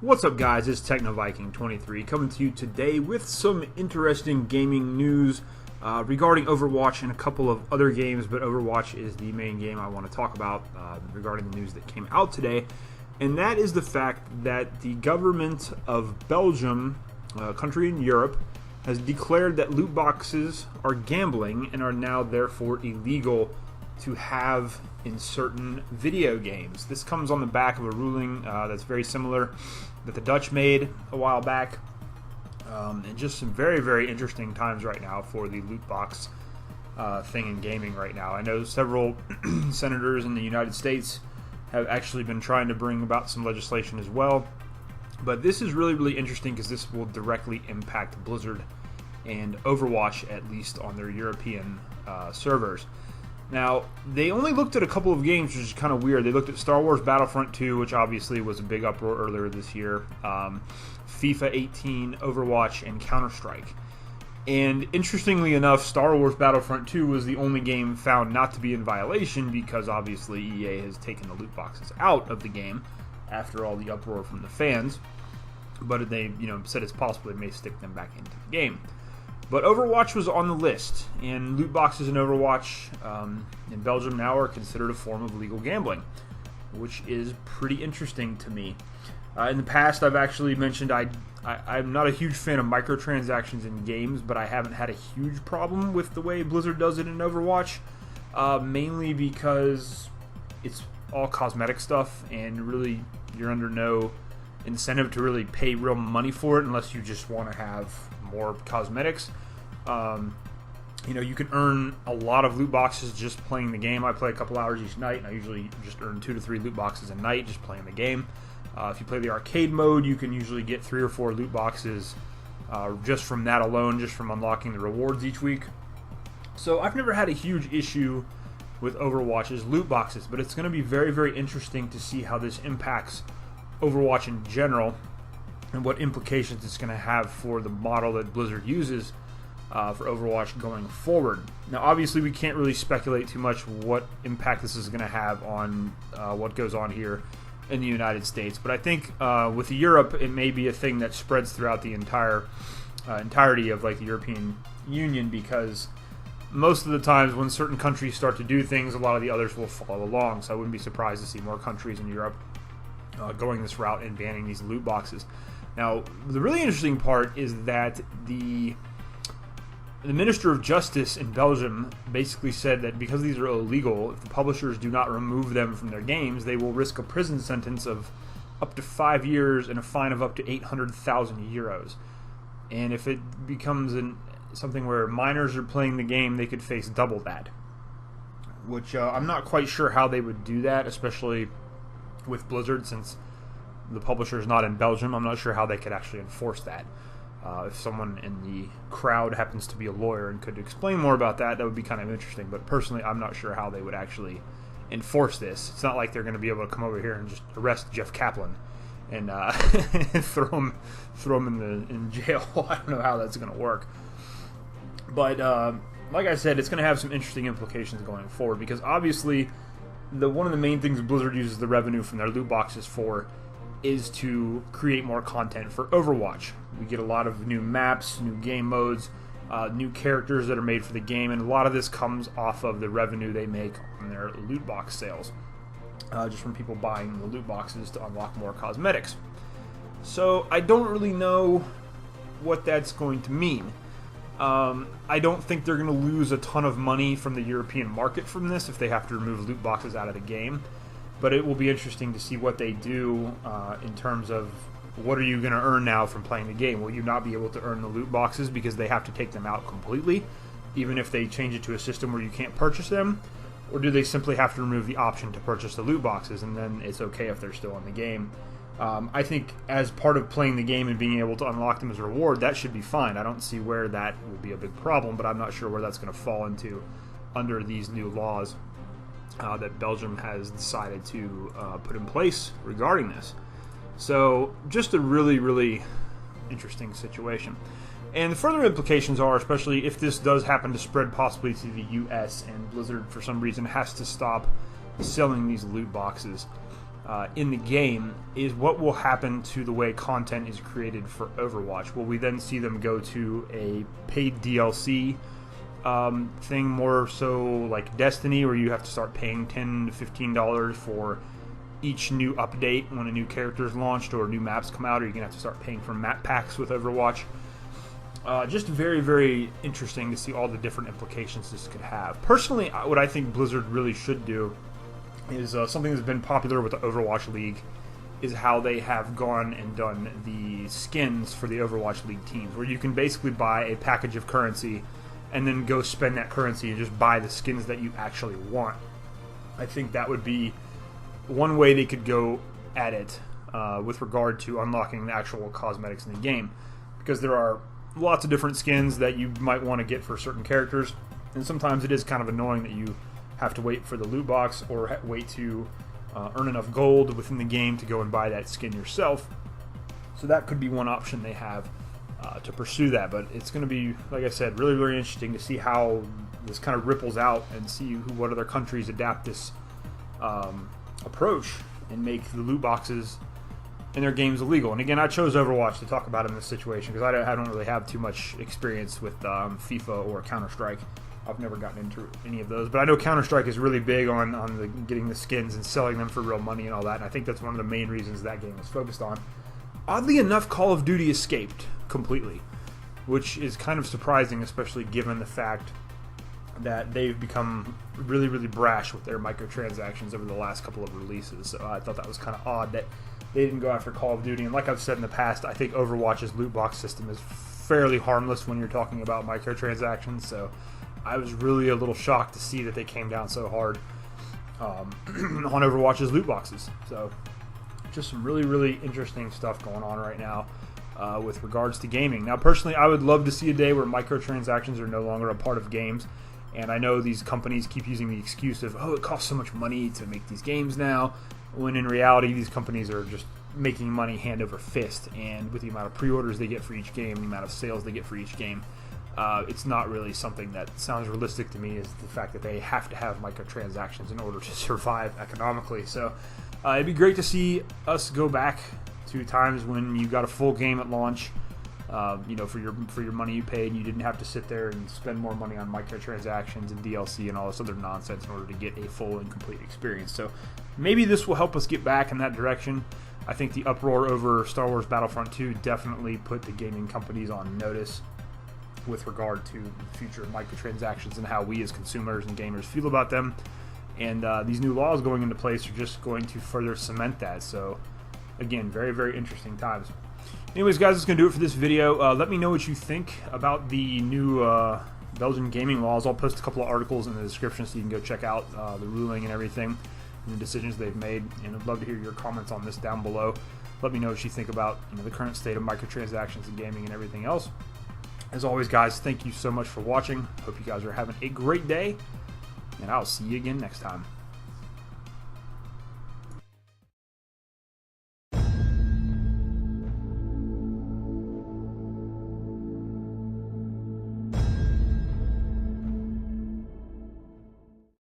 What's up, guys? It's TechnoViking23 coming to you today with some interesting gaming news regarding Overwatch and a couple of other games, but Overwatch is the main game I want to talk about regarding the news that came out today, and that is the fact that the government of Belgium, a country in Europe, has declared that loot boxes are gambling and are now therefore illegal to have in certain video games. This comes on the back of a ruling that's very similar that the Dutch made a while back, and just some very, very interesting times right now for the loot box thing in gaming right now. I know several senators in the United States have actually been trying to bring about some legislation as well, but this is really, really interesting because this will directly impact Blizzard and Overwatch, at least on their European servers. Now, they only looked at a couple of games, which is kind of weird. They looked at Star Wars Battlefront 2, which obviously was a big uproar earlier this year, FIFA 18, Overwatch, and Counter-Strike. And interestingly enough, Star Wars Battlefront 2 was the only game found not to be in violation because obviously EA has taken the loot boxes out of the game after all the uproar from the fans. But they, said it's possible they may stick them back into the game. But Overwatch was on the list, and loot boxes in Overwatch in Belgium now are considered a form of legal gambling, which is pretty interesting to me. In the past, I've actually mentioned I'm not a huge fan of microtransactions in games, but I haven't had a huge problem with the way Blizzard does it in Overwatch, mainly because it's all cosmetic stuff, and really you're under no incentive to really pay real money for it unless you just want to have more cosmetics. You can earn a lot of loot boxes just playing the game. I play a couple hours each night, and I usually just earn 2 to 3 loot boxes a night just playing the game. If you play the arcade mode, you can usually get 3 or 4 loot boxes just from that alone, just from unlocking the rewards each week. So I've never had a huge issue with Overwatch's loot boxes, but it's going to be very, very interesting to see how this impacts Overwatch in general and what implications it's going to have for the model that Blizzard uses for Overwatch going forward. Now, obviously, we can't really speculate too much what impact this is going to have on what goes on here in the United States, but I think with Europe, it may be a thing that spreads throughout the entirety of the European Union, because most of the times when certain countries start to do things, a lot of the others will follow along. So I wouldn't be surprised to see more countries in Europe going this route and banning these loot boxes. Now, the really interesting part is that the Minister of Justice in Belgium basically said that because these are illegal, if the publishers do not remove them from their games, they will risk a prison sentence of up to 5 years and a fine of up to 800,000 euros. And if it becomes something where minors are playing the game, they could face double that. Which I'm not quite sure how they would do that, especially with Blizzard, since the publisher is not in Belgium. I'm not sure how they could actually enforce that. If someone in the crowd happens to be a lawyer and could explain more about that, that would be kind of interesting. But personally, I'm not sure how they would actually enforce this. It's not like they're going to be able to come over here and just arrest Jeff Kaplan and throw him in jail. I don't know how that's going to work. But like I said, it's going to have some interesting implications going forward, because obviously one of the main things Blizzard uses the revenue from their loot boxes for is to create more content for Overwatch. We get a lot of new maps, new game modes, new characters that are made for the game, and a lot of this comes off of the revenue they make on their loot box sales, just from people buying the loot boxes to unlock more cosmetics. So I don't really know what that's going to mean. I don't think they're going to lose a ton of money from the European market from this if they have to remove loot boxes out of the game. But it will be interesting to see what they do in terms of what are you going to earn now from playing the game. Will you not be able to earn the loot boxes because they have to take them out completely, even if they change it to a system where you can't purchase them? Or do they simply have to remove the option to purchase the loot boxes, and then it's okay if they're still in the game? I think as part of playing the game and being able to unlock them as a reward, that should be fine. I don't see where that will be a big problem, but I'm not sure where that's going to fall into under these new laws that Belgium has decided to put in place regarding this. So just a really, really interesting situation. And the further implications are, especially if this does happen to spread possibly to the US and Blizzard for some reason has to stop selling these loot boxes, in the game is what will happen to the way content is created for Overwatch. Will we then see them go to a paid DLC thing, more so like Destiny, where you have to start paying $10 to $15 for each new update when a new character is launched or new maps come out, or you're going to have to start paying for map packs with Overwatch? Just very, very interesting to see all the different implications this could have. Personally, what I think Blizzard really should do is something that's been popular with the Overwatch League, is how they have gone and done the skins for the Overwatch League teams, where you can basically buy a package of currency and then go spend that currency and just buy the skins that you actually want. I think that would be one way they could go at it with regard to unlocking the actual cosmetics in the game, because there are lots of different skins that you might want to get for certain characters, and sometimes it is kind of annoying that you have to wait for the loot box or wait to earn enough gold within the game to go and buy that skin yourself. So that could be one option they have to pursue that, but it's going to be, like I said, really, really interesting to see how this kind of ripples out and see what other countries adapt this approach and make the loot boxes in their games illegal. And again, I chose Overwatch to talk about in this situation because I don't really have too much experience with FIFA or Counter-Strike. I've never gotten into any of those, but I know Counter-Strike is really big on getting the skins and selling them for real money and all that, and I think that's one of the main reasons that game is focused on. Oddly enough, Call of Duty escaped completely, which is kind of surprising, especially given the fact that they've become really, really brash with their microtransactions over the last couple of releases. So I thought that was kind of odd that they didn't go after Call of Duty. And like I've said in the past, I think Overwatch's loot box system is fairly harmless when you're talking about microtransactions. So I was really a little shocked to see that they came down so hard on Overwatch's loot boxes. So just some really, really interesting stuff going on right now with regards to gaming. Now, personally, I would love to see a day where microtransactions are no longer a part of games. And I know these companies keep using the excuse of, oh, it costs so much money to make these games now, when in reality these companies are just making money hand over fist. And with the amount of pre-orders they get for each game, the amount of sales they get for each game, it's not really something that sounds realistic to me, is the fact that they have to have microtransactions in order to survive economically. So it'd be great to see us go back to times when you got a full game at launch, for your money you paid, and you didn't have to sit there and spend more money on microtransactions and DLC and all this other nonsense in order to get a full and complete experience. So maybe this will help us get back in that direction. I think the uproar over Star Wars Battlefront 2 definitely put the gaming companies on notice with regard to the future of microtransactions and how we as consumers and gamers feel about them. And these new laws going into place are just going to further cement that. So again, very, very interesting times. Anyways, guys, that's going to do it for this video. Let me know what you think about the new Belgian gaming laws. I'll post a couple of articles in the description so you can go check out the ruling and everything and the decisions they've made. And I'd love to hear your comments on this down below. Let me know what you think about the current state of microtransactions in gaming and everything else. As always, guys, thank you so much for watching. Hope you guys are having a great day, and I'll see you again next time.